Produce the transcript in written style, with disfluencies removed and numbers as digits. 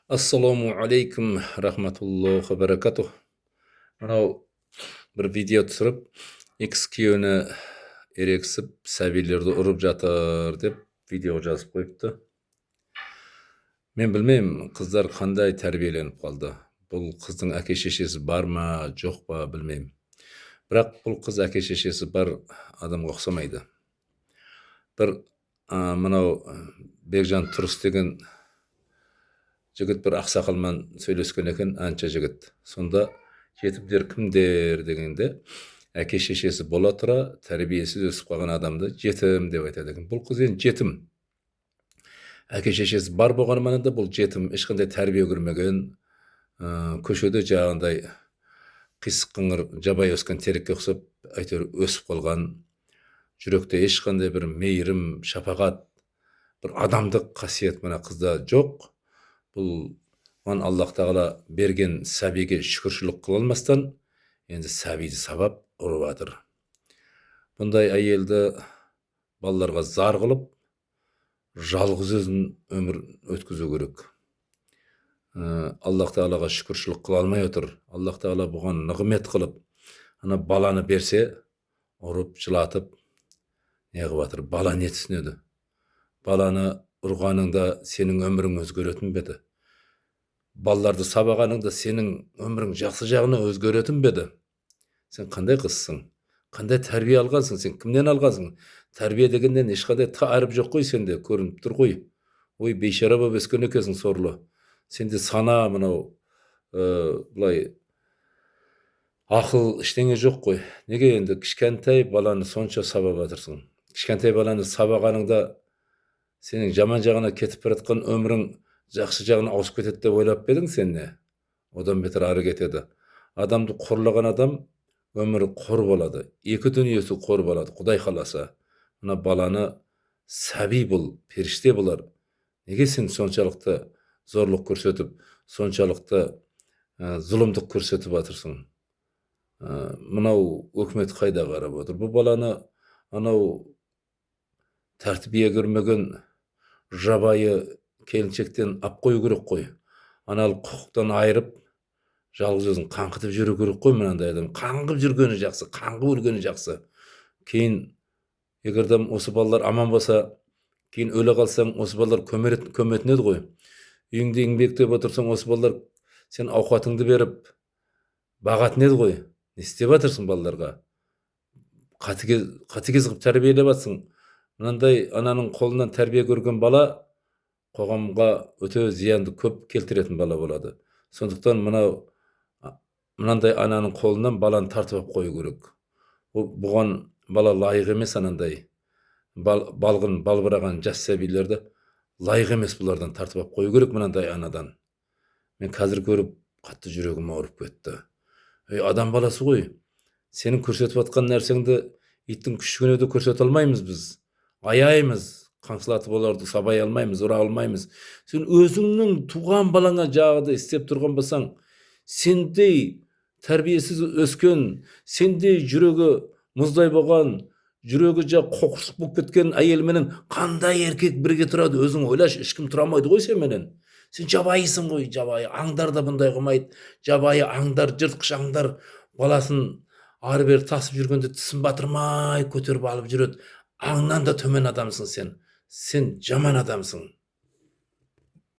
Assalomu alaykum rahmatullohi va barakatuh. Mana bir video tushirib, X kuyovni ereksib, sabillerdi urib жатыр deb video жазып qo'yibdi. Men bilmayman, qizlar qanday tarbiyalanib qoldi. Бұл qizning aka-sheshesi barmi, jo'qmi bilmayman. Biroq бұл qiz aka-sheshesi бар адамға ұқсамайды. Bir мынау Бекжан Тұрыс деген жігіт бір ақсақалмен сөйлескен екен, анша жігіт. Сонда жетімдер кімдер дегенде, әке-шешесі бола тұра тәрбиесіз өсіп қалған адамды жетім деп айтады екен. Бұл қыз енді жетім. Әке-шешесі бар болғанымен де бұл жетім, ешқандай тәрбие көрмеген, көшеде жаңағындай қисық қыңыр жабай өскен терекке ұқсап әйтеуір өсіп қалған, жүректе ешқандай бір мейірім, шапағат, бір адамдық қасиет мына қызда жоқ. Бұл Аллах Тағала берген сәбиге шүкіршілік қыла алмастан, енді сәбиді сабап ұрып жатыр. Бұндай әйелді балаларға зар қылып, жалғыз өзін өмір өткізу керек. Аллах Тағалаға шүкіршілік қыла алмай отыр. Аллах Тағала бұған нығмет қылып, ана баланы берсе, ұрып, жылатып, не қылып жатыр? Бала не түсінеді? Баланы ұрғаныңда сенің өмірің өзгеретін бе еді? Балаларды сабағаныңда сенің өмірің жақсы жағына өзгеретін бе еді? Сен қандай қызсың? Қандай тәрбие алғансың? Сен кімнен алғансың? Тәрбие дегеннен ешқандай тарif жоқ қой, сенде көрініп тұр ғой. Ой, бейшара болып өскен екенсің, сорлы. Сенде сана, мынау былай ақыл ештеңе жоқ қой. Неге енді кішкентай баланы сонша сабап жатырсың? Кішкентай баланы сабағаныңда сенің жаман жағына кетіп бара жатқан өмірің жақсы жағына ауысып кетеді деп ойлап едің сен не? Одан бетер ары кетеді. Адамды қорлаған адам өмірі қор болады. Екі дүниесі қор болады, Құдай қаласа. Мына баланы сәби бұл, періште бұлар. Неге сен соншалықты зорлық көрсетіп, соншалықты зұлымдық көрсетіп жатырсың? Мынау өкімет қайда қарап отыр? Бұл баланы анау тәртібие көрмеген жабайы келіншектен ап қою керек қой. Аналық құқықтан айырып, жалғыз өзін қаңқытып жүру керек қой мынандай адам. Қаңғып жүргені жақсы, қаңғып өлгені жақсы. Кейін егер осы балалар аман болса, кейін өле қалсаң, осы балалар көметін еді ғой. Үйіңде еңбектеп отырсаң, осы балалар сен ауқатыңды беріп, бағатын еді ғой. Не істеп жатырсың балаларға? Қатыгез қылып тәрбиелеп жатсың. Мынандай ананың қолынан тәрбие көрген бала қоғамға өте зиянды көп келтіретін бала болады. Сондықтан мынандай ананың қолынан баланы тартып қою керек. Бұған бала лайық емес, анандай балғын, балбыраған жас сәбилерді лайық емес бұлардан тартып қою керек мынандай анадан. Мен қазір көріп, қатты жүрегім ауырып кетті. Адам баласы ғой. Сенің көрсетіп жатқан нәрсеңді иттің күшігіне де көрсете алмаймыз біз. Аяймыз. Қаңсылатып оларды сабай алмаймыз, ұра алмаймыз. Сен өзіңнің туған балаңа жағды істеп тұрған болсаң, сендей тәрбиесіз өскен, сендей жүрегі мұздай болған, жүрегі қоқырсық болып кеткен әйелменен қандай еркек бірге тұрады? Өзің ойлашы, ешкім тұра алмайды ғой сеніменен. Сен жабайысың ғой, жабайы. Аңдар да бұндай қылмайды. Жабайы аңдар, жыртқыш аңдар баласын ары бері тасып жүргенде тісін батырмай көтеріп алып жүреді. Аңнан да төмен адамсың сен. Сен жаман адамсың.